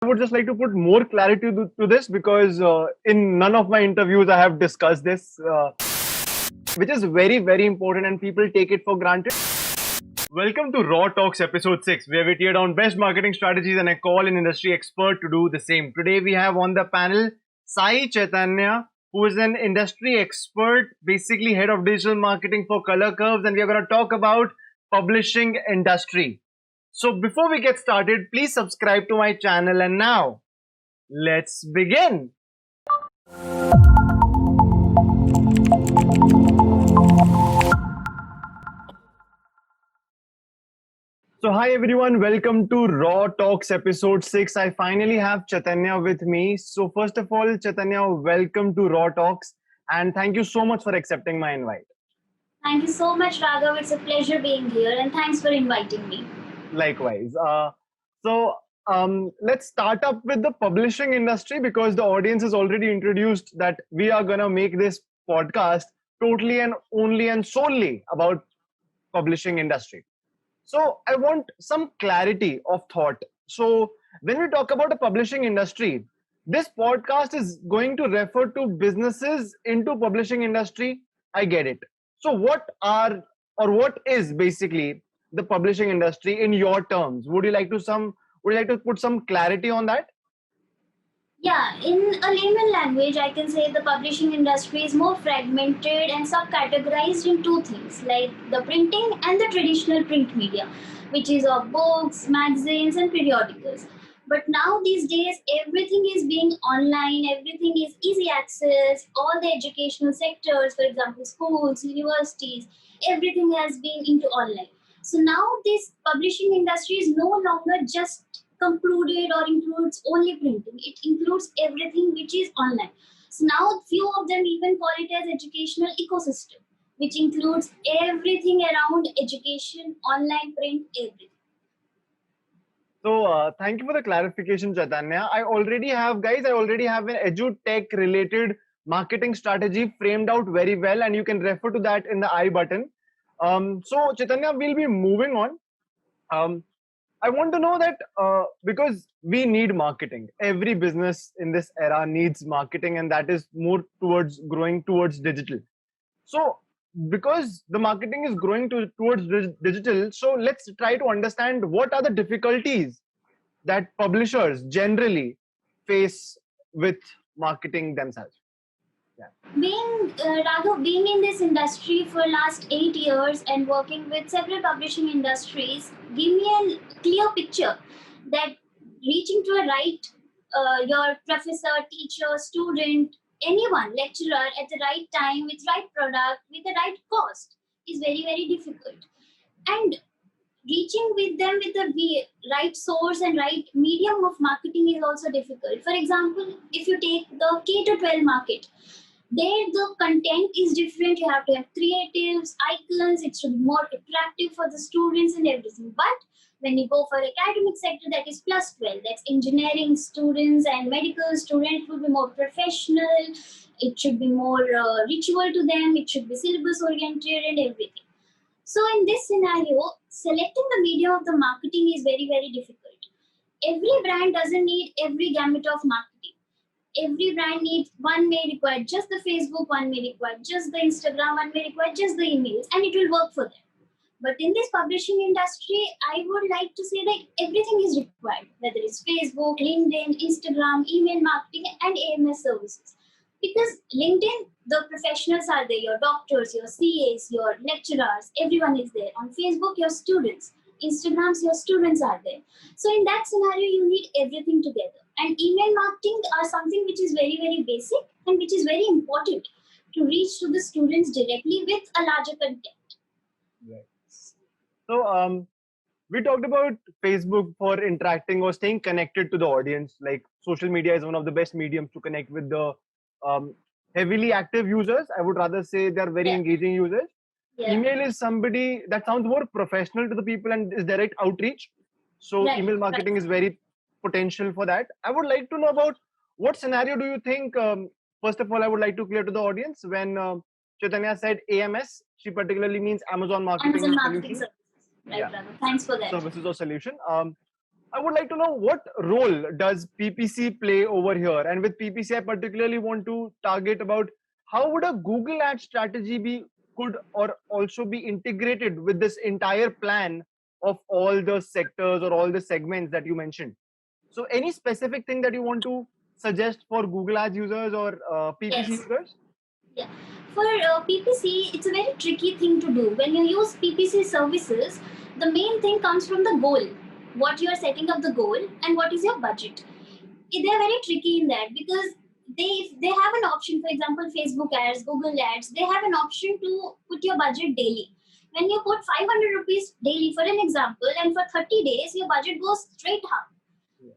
I would just like to put more clarity to this because in none of my interviews I have discussed this, which is very, very important and people take it for granted. Welcome to Raw Talks episode 6, where we tear down best marketing strategies and I call an industry expert to do the same. Today we have on the panel Sai Chaitanya, who is an industry expert, basically head of digital marketing for Color Curves, and we are going to talk about publishing industry. So before we get started, please subscribe to my channel, and now let's begin. So hi everyone, welcome to Raw Talks episode 6. I finally have Chaitanya with me. So first of all, Chaitanya, welcome to Raw Talks and thank you so much for accepting my invite. Thank you so much, Raghav. It's a pleasure being here and thanks for inviting me. Likewise. Let's start up with the publishing industry because the audience is already introduced that we are going to make this podcast totally and only and solely about publishing industry. So I want some clarity of thought. So when we talk about the publishing industry, this podcast is going to refer to businesses into publishing industry. I get it. So what is basically the publishing industry in your terms? Would you like to put some clarity on that? Yeah, in a layman language, I can say the publishing industry is more fragmented and subcategorized in two things, like the printing and the traditional print media, which is of books, magazines, and periodicals. But now these days, everything is being online, everything is easy access, all the educational sectors, for example, schools, universities, everything has been into online. So now this publishing industry is no longer just concluded or includes only printing. It includes everything which is online. So now few of them even call it as educational ecosystem, which includes everything around education, online, print, everything. So thank you for the clarification, Chaitanya. I already have an edu-tech related marketing strategy framed out very well, and you can refer to that in the I button. So Chaitanya, we'll be moving on. I want to know that because we need marketing. Every business in this era needs marketing, and that is more towards growing towards digital. So because the marketing is growing towards digital, so let's try to understand what are the difficulties that publishers generally face with marketing themselves. Yeah. Being in this industry for last 8 years and working with several publishing industries, give me a clear picture that reaching to a right, your professor, teacher, student, anyone, lecturer at the right time with right product with the right cost is very very difficult, and reaching with them with the right source and right medium of marketing is also difficult. For example, if you take the K to 12 market, there the content is different. You have to have creatives, icons, it should be more attractive for the students and everything. But when you go for academic sector, that is plus 12, that's engineering students and medical students, it will be more professional, it should be more ritual to them, it should be syllabus oriented and everything. So in this scenario, selecting the medium of the marketing is very very difficult. Every brand doesn't need every gamut of marketing. Every brand needs, one may require just the Facebook, one may require just the Instagram, one may require just the emails, and it will work for them. But in this publishing industry, I would like to say that everything is required, whether it's Facebook, LinkedIn, Instagram, email marketing, and AMS services. Because LinkedIn, the professionals are there, your doctors, your CAs, your lecturers, everyone is there. On Facebook, your students. Instagrams, your students are there. So in that scenario, you need everything together. And email marketing are something which is very, very basic and which is very important to reach to the students directly with a larger content. Right. So we talked about Facebook for interacting or staying connected to the audience. Like social media is one of the best mediums to connect with the heavily active users. I would rather say they're very engaging users. Yeah. Email is somebody that sounds more professional to the people and is direct outreach. So email marketing is very potential for that. I would like to know about what scenario do you think, first of all, I would like to clear to the audience when Chaitanya said AMS, she particularly means Amazon Marketing Amazon Marketing Solution. Services. Right, yeah. Thanks for that. Services or solution. I would like to know what role does PPC play over here? And with PPC, I particularly want to target about how would a Google ad strategy be could or also be integrated with this entire plan of all the sectors or all the segments that you mentioned. So, any specific thing that you want to suggest for Google Ads users or PPC Yes. users? Yeah. For PPC, it's a very tricky thing to do. When you use PPC services, the main thing comes from the goal. What you are setting up the goal and what is your budget. They're very tricky in that because they have an option. For example, Facebook ads, Google ads, they have an option to put your budget daily. When you put 500 rupees daily, for an example, and for 30 days, your budget goes straight up.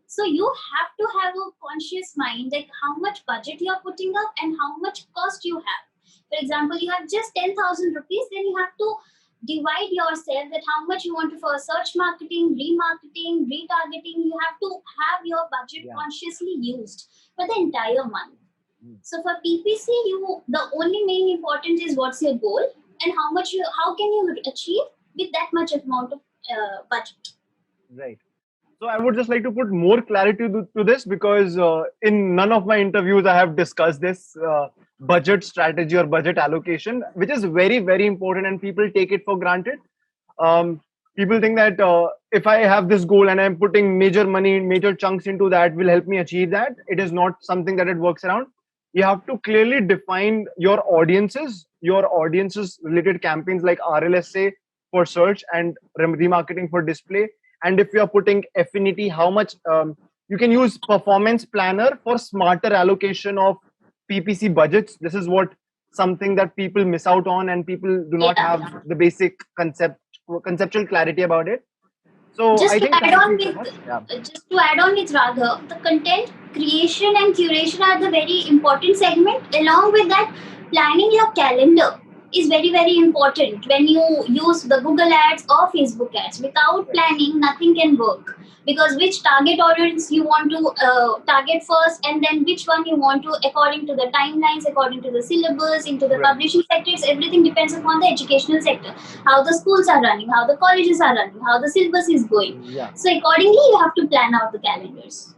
So you have to have a conscious mind like how much budget you are putting up and how much cost you have. For example, you have just 10,000 rupees, then you have to divide yourself that how much you want to for search marketing, remarketing, retargeting. You have to have your budget consciously used for the entire month. So for PPC, the only main important is what's your goal and how can you achieve with that much amount of budget. Right. So I would just like to put more clarity to this because in none of my interviews I have discussed this budget strategy or budget allocation, which is very, very important and people take it for granted. People think that if I have this goal and I'm putting major money, major chunks into that will help me achieve that. It is not something that it works around. You have to clearly define your audiences related campaigns like RLSA for search and remarketing for display. And if you are putting affinity, how much you can use performance planner for smarter allocation of PPC budgets. This is what something that people miss out on and people do not have the basic conceptual clarity about it. So Just I to think add thank on you so with much. Yeah. just to add on with Raghav, the content creation and curation are the very important segment. Along with that, planning your calendar is very, very important when you use the Google ads or Facebook ads. Without planning, nothing can work because which target audience you want to target first, and then which one you want to according to the timelines, according to the syllabus, into the publishing sectors. Everything depends upon the educational sector, how the schools are running, how the colleges are running, how the syllabus is going. So accordingly, you have to plan out the calendars.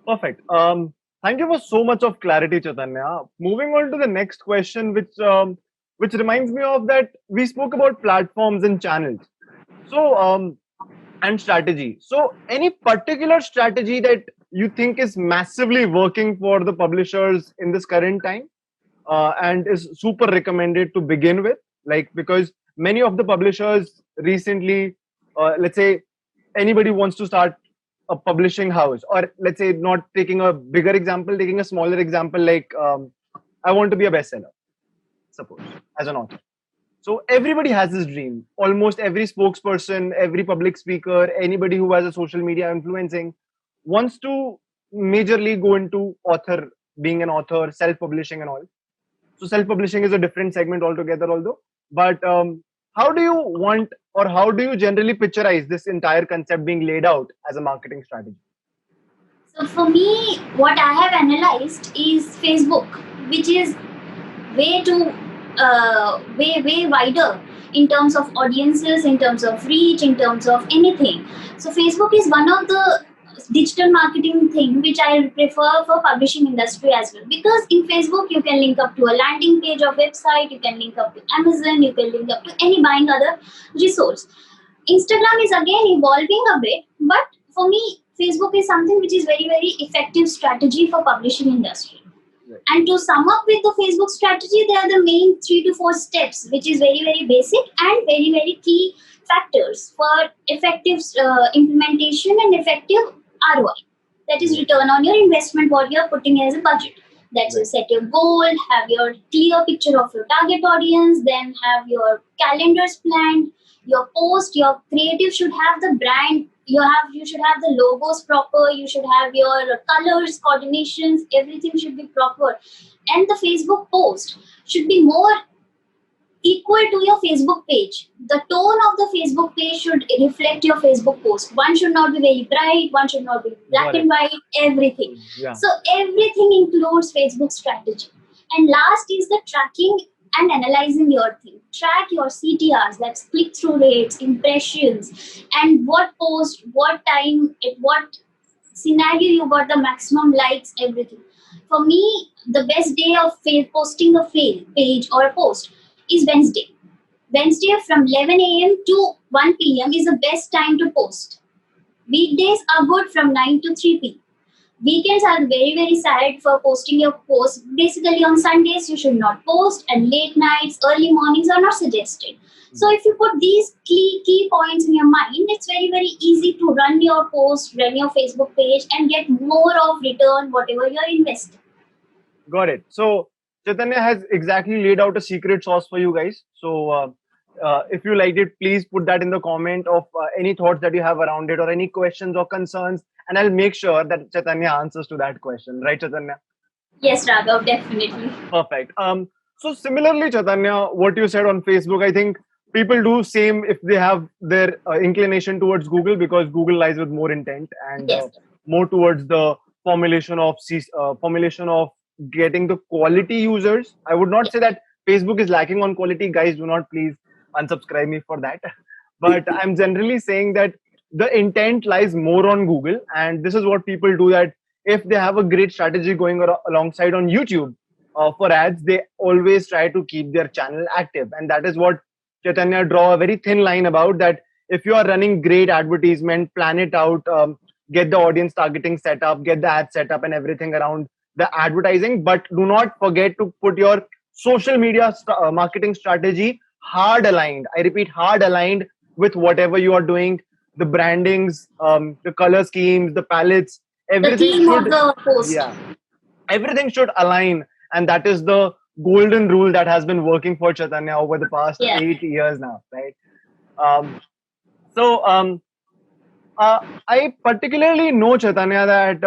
Perfect. Thank you for so much of clarity, Chaitanya. Moving on to the next question, which reminds me of that we spoke about platforms and channels. So and strategy. So any particular strategy that you think is massively working for the publishers in this current time and is super recommended to begin with, like because many of the publishers recently, let's say anybody wants to start a publishing house, or let's say not taking a bigger example, taking a smaller example, like I want to be a bestseller, suppose, as an author. So everybody has this dream. Almost every spokesperson, every public speaker, anybody who has a social media influencing wants to majorly go into being an author, self-publishing and all. So self-publishing is a different segment altogether, although. But how do you want, or how do you generally picturize this entire concept being laid out as a marketing strategy? So for me, what I have analyzed is Facebook, which is way too way wider in terms of audiences, in terms of reach, in terms of anything. So Facebook is one of the digital marketing thing which I prefer for publishing industry as well, because in Facebook you can link up to a landing page or website, you can link up to Amazon, you can link up to any buying other resource. Instagram is again evolving a bit, but for me Facebook is something which is very, very effective strategy for publishing industry. And to sum up with the Facebook strategy, there are the main 3 to 4 steps, which is very, very basic and very, very key factors for effective implementation and effective ROI. That is return on your investment, what you are putting as a budget. That's you set your goal, have your clear picture of your target audience, then have your calendars planned, your post, your creative should have the brand, you should have the logos proper, you should have your colors, coordinations, everything should be proper. And the Facebook post should be more equal to your Facebook page. The tone of the Facebook page should reflect your Facebook post. One should not be very bright, one should not be black and white, everything. So everything includes Facebook strategy. And last is the tracking and analyzing your thing. Track your CTRs, that's click through rates, impressions, and what post, what time, at what scenario you got the maximum likes, everything. For me, the best day of posting a page or a post is Wednesday. Wednesday from 11 a.m. to 1 p.m. is the best time to post. Weekdays are good from 9 to 3 p.m. Weekends are very, very sad for posting your posts. Basically, on Sundays, you should not post, and late nights, early mornings are not suggested. So, if you put these key points in your mind, it's very, very easy to run your post, run your Facebook page, and get more of return, whatever you're investing. Got it. So Chaitanya has exactly laid out a secret sauce for you guys. So if you liked it, please put that in the comment of any thoughts that you have around it or any questions or concerns, and I'll make sure that Chaitanya answers to that question. Right, Chaitanya? Yes, Raghav, definitely. Perfect. So similarly, Chaitanya, what you said on Facebook, I think people do same if they have their inclination towards Google, because Google lies with more intent and Yes. more towards the formulation of getting the quality users. I would not say that Facebook is lacking on quality. Guys, do not please unsubscribe me for that. But I'm generally saying that the intent lies more on Google, and this is what people do, that if they have a great strategy going alongside on YouTube for ads, they always try to keep their channel active. And that is what Chaitanya draw a very thin line about, that if you are running great advertisement, plan it out, get the audience targeting set up, get the ad set up and everything around the advertising, but do not forget to put your social media marketing strategy hard aligned. I repeat, hard aligned with whatever you are doing, the brandings, the color schemes, the palettes, everything the theme should, of the post. Yeah, everything should align. And that is the golden rule that has been working for Chaitanya over the past 8 years now, right? So I particularly know, Chaitanya, that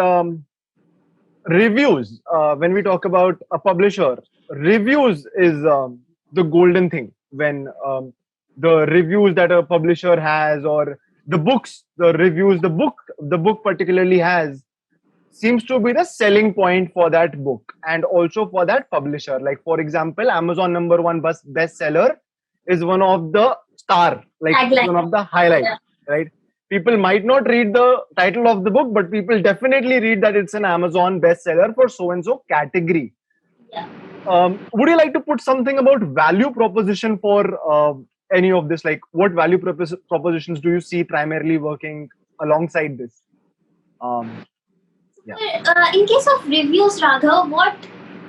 reviews, when we talk about a publisher, reviews is the golden thing. When the reviews that a publisher has, or the books, the reviews the book particularly has, seems to be the selling point for that book and also for that publisher. Like, for example, Amazon #1 bestseller is one of the star, like one of the highlights, right? People might not read the title of the book, but people definitely read that it's an Amazon bestseller for so and so category. Yeah. Would you like to put something about value proposition for any of this? Like, what value propositions do you see primarily working alongside this? In case of reviews, Raghav, what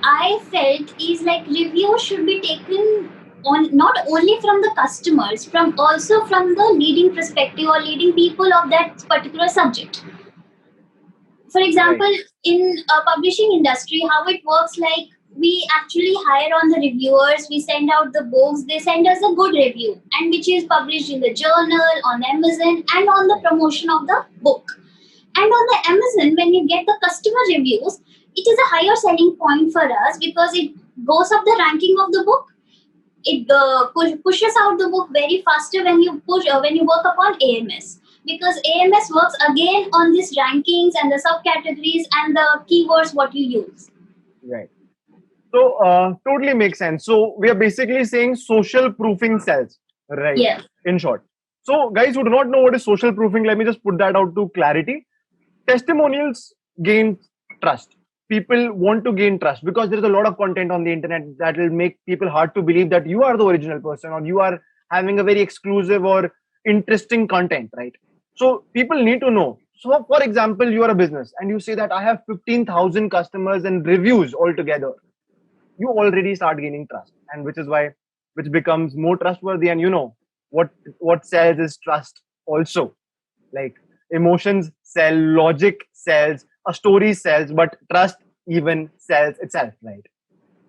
I felt is like reviews should be taken on not only from the customers, from also from the leading perspective or leading people of that particular subject. For example, in a publishing industry, how it works, like we actually hire on the reviewers, we send out the books, they send us a good review, and which is published in the journal, on Amazon, and on the promotion of the book. And on the Amazon, when you get the customer reviews, it is a higher selling point for us because it goes up the ranking of the book. It pushes out the book very faster when you work upon AMS, because AMS works again on these rankings and the subcategories and the keywords what you use. Right. So totally makes sense. So we are basically saying social proofing sells, right? Yeah. In short. So guys who do not know what is social proofing, let me just put that out to clarity. Testimonials gain trust. People want to gain trust because there is a lot of content on the internet that will make people hard to believe that you are the original person or you are having a very exclusive or interesting content, right? So people need to know. So for example, you are a business and you say that I have 15,000 customers and reviews altogether. You already start gaining trust, and which becomes more trustworthy. And you know what sells is trust also. Like, emotions sell, logic sells, a story sells, but trust even sells itself, right?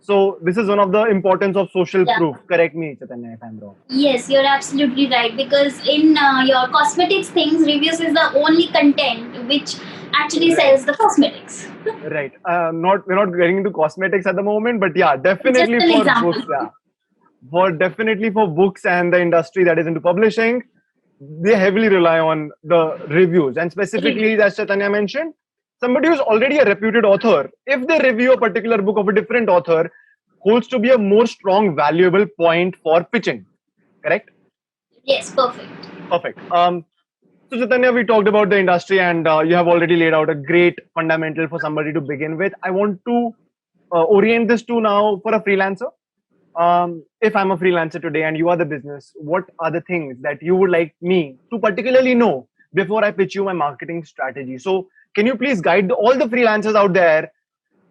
So this is one of the importance of social proof. Correct me, Chaitanya, if I'm wrong. Yes, you're absolutely right, because in your cosmetics things, reviews is the only content which actually sells the cosmetics. Right. We're not getting into cosmetics at the moment, but yeah, definitely for books. Yeah, definitely for books and the industry that is into publishing, they heavily rely on the reviews. And specifically, as Chaitanya mentioned, somebody who's already a reputed author, if they review a particular book of a different author, holds to be a more strong, valuable point for pitching. Correct? Yes, perfect. Perfect. So Chaitanya, we talked about the industry, and you have already laid out a great fundamental for somebody to begin with. I want to orient this to now for a freelancer. If I'm a freelancer today and you are the business, what are the things that you would like me to particularly know before I pitch you my marketing strategy? So, can you please guide all the freelancers out there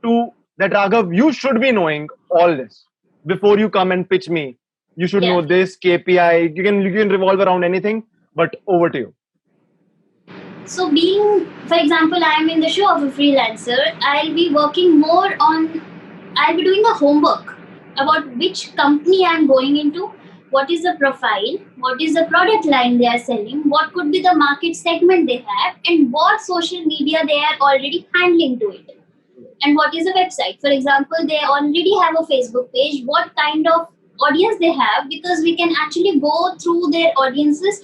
to that, Raghav, you should be knowing all this before you come and pitch me. You should Yeah. know this KPI. You can revolve around anything, but over to you. So, being, for example, I am in the show of a freelancer, I'll be working more on, I'll be doing the homework about which company I'm going into, what is the profile, what is the product line they are selling, what could be the market segment they have, and what social media they are already handling to it. And what is a website. For example, they already have a Facebook page, what kind of audience they have, because we can actually go through their audiences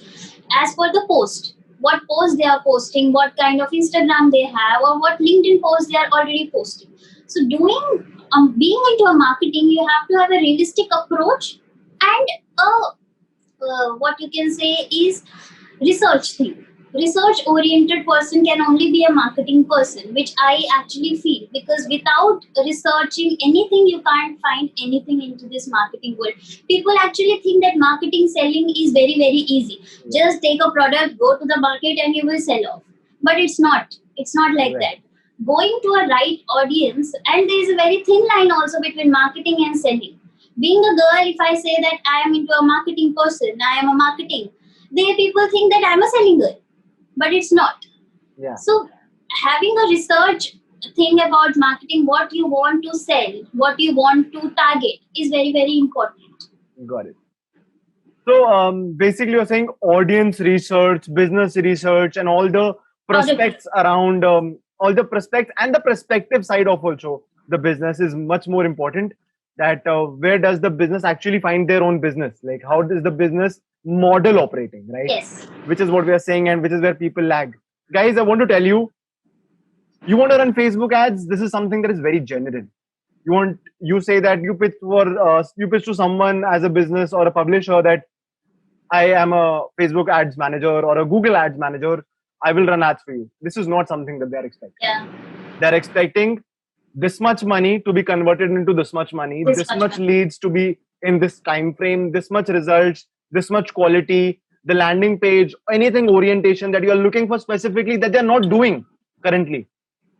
as per the post, what post they are posting, what kind of Instagram they have, or what LinkedIn post they are already posting. So doing being into a marketing, you have to have a realistic approach and a what you can say is research thing. Research oriented person can only be a marketing person, which I actually feel, because without researching anything you can't find anything into this marketing world. People actually think that marketing selling is very very easy. Just take a product, go to the market and you will sell off. But it's not like Right. that. Going to a right audience, and there is a very thin line also between marketing and selling. Being a girl, if I say that I am into a marketing person, I am a marketing, they people think that I'm a selling girl, but it's not. Yeah. So having a research thing about marketing, what you want to sell, what you want to target, is very very important. Got it. So basically, you're saying audience research, business research, and all the Product. prospects around all the prospects and the perspective side of also the business is much more important. That where does the business actually find their own business? Like how is the business model operating, right? Yes. Which is what we are saying, and which is where people lag. Guys, I want to tell you, you want to run Facebook ads. This is something that is very general. You say that you pitch to someone as a business or a publisher that I am a Facebook ads manager or a Google ads manager. I will run ads for you. This is not something that they're expecting. Yeah. They're expecting this much money to be converted into this much money. This This much much money. leads to be in this time frame. This much results. This much quality. The landing page, anything orientation that you are looking for specifically that they're not doing currently.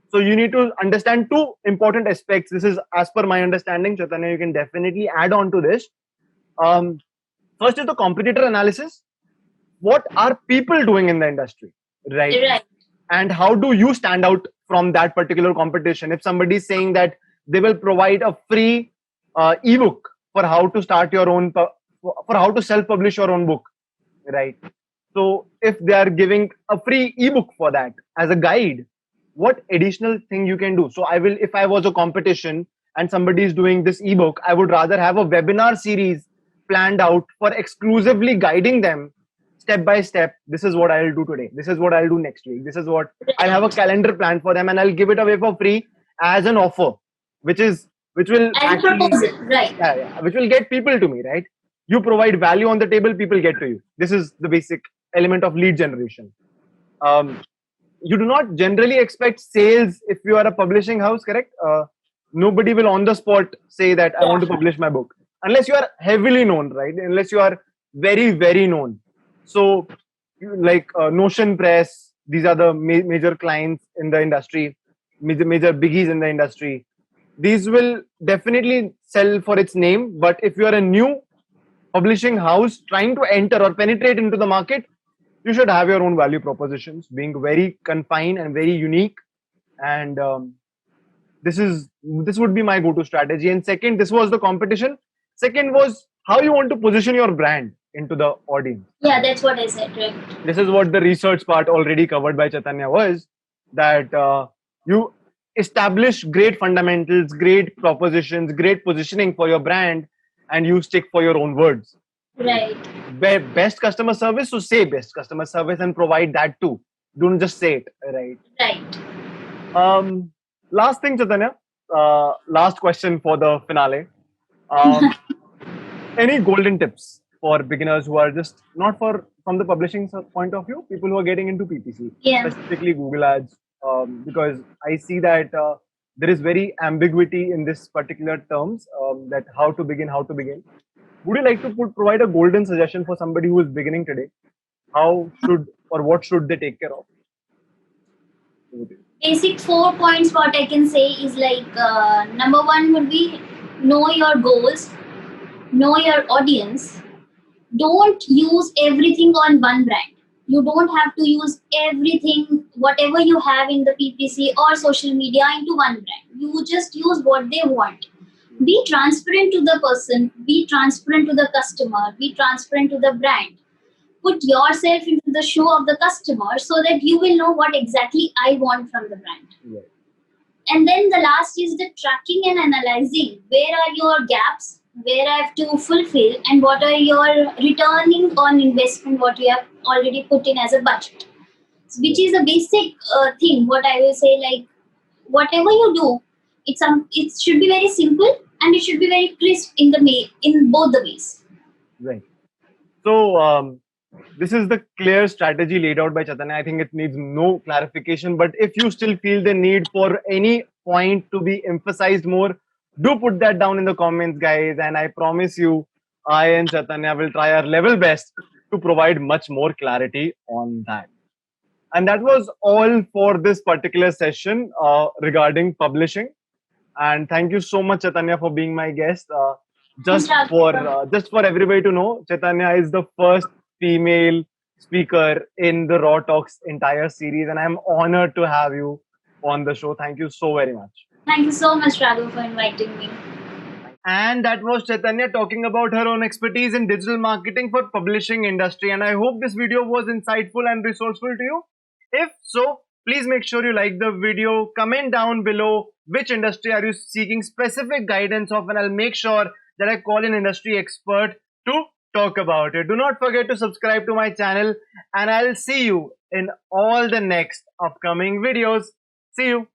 So you need to understand two important aspects. This is as per my understanding. Chaitanya, you can definitely add on to this. Um, First is the competitor analysis. What are people doing in the industry, right? Right. And how do you stand out from that particular competition? If somebody is saying that they will provide a free ebook for how to start your own for how to self-publish your own book, right? So if they are giving a free ebook for that as a guide, what additional thing you can do? So I will, if I was a competition and somebody is doing this ebook, I would rather have a webinar series planned out for exclusively guiding them step by step. This is what I'll do today. This is what I'll do next week. This is what I'll have a calendar plan for them, and I'll give it away for free as an offer, which will As a actually proposal, right? which will get people to me, right? You provide value on the table, people get to you. This is the basic element of lead generation. Um, you do not generally expect sales if you are a publishing house, correct? Nobody will on the spot say that I want to publish my book unless you are heavily known, right? Unless you are very very known. So like Notion Press, these are the major clients in the industry, major biggies in the industry. These will definitely sell for its name, but if you are a new publishing house trying to enter or penetrate into the market, you should have your own value propositions, being very confined and very unique. And this would be my go-to strategy. And second, this was the competition. Second was how you want to position your brand into the audience. Yeah, that's what I said, right? This is what the research part already covered by Chaitanya was, that you establish great fundamentals, great propositions, great positioning for your brand, and you stick for your own words. Right. Best customer service, so say best customer service and provide that too. Don't just say it, right? Right. Last thing, Chaitanya. Last question for the finale. Um, any golden tips for beginners who are just not from the publishing point of view, people who are getting into PPC, Yeah. specifically Google Ads, because I see that there is very ambiguity in this particular terms, that how to begin, how to begin. Would you like to provide a golden suggestion for somebody who is beginning today? How should or what should they take care of? Basic 4 points what I can say is like number one would be know your goals, know your audience. Don't use everything on one brand. You don't have to use everything whatever you have in the PPC or social media into one brand. You just use what they want. Be transparent to the person, be transparent to the customer, be transparent to the brand. Put yourself into the shoe of the customer so that you will know what exactly I want from the brand. Yeah. And then the last is the tracking and analyzing. Where are your gaps? Where I have to fulfill, and what are your returning on investment? What you have already put in as a budget, which is a basic thing. What I will say, like whatever you do, it should be very simple and it should be very crisp in both the ways. Right. So this is the clear strategy laid out by Chaitanya. I think it needs no clarification. But if you still feel the need for any point to be emphasized more, do put that down in the comments, guys. And I promise you, I and Chaitanya will try our level best to provide much more clarity on that. And that was all for this particular session regarding publishing. And thank you so much, Chaitanya, for being my guest. Just for everybody to know, Chaitanya is the first female speaker in the Raw Talks entire series, and I'm honored to have you on the show. Thank you so very much. Thank you so much, Raghu, for inviting me. And that was Chaitanya talking about her own expertise in digital marketing for publishing industry. And I hope this video was insightful and resourceful to you. If so, please make sure you like the video, comment down below which industry are you seeking specific guidance of, and I'll make sure that I call an industry expert to talk about it. Do not forget to subscribe to my channel, and I'll see you in all the next upcoming videos. See you.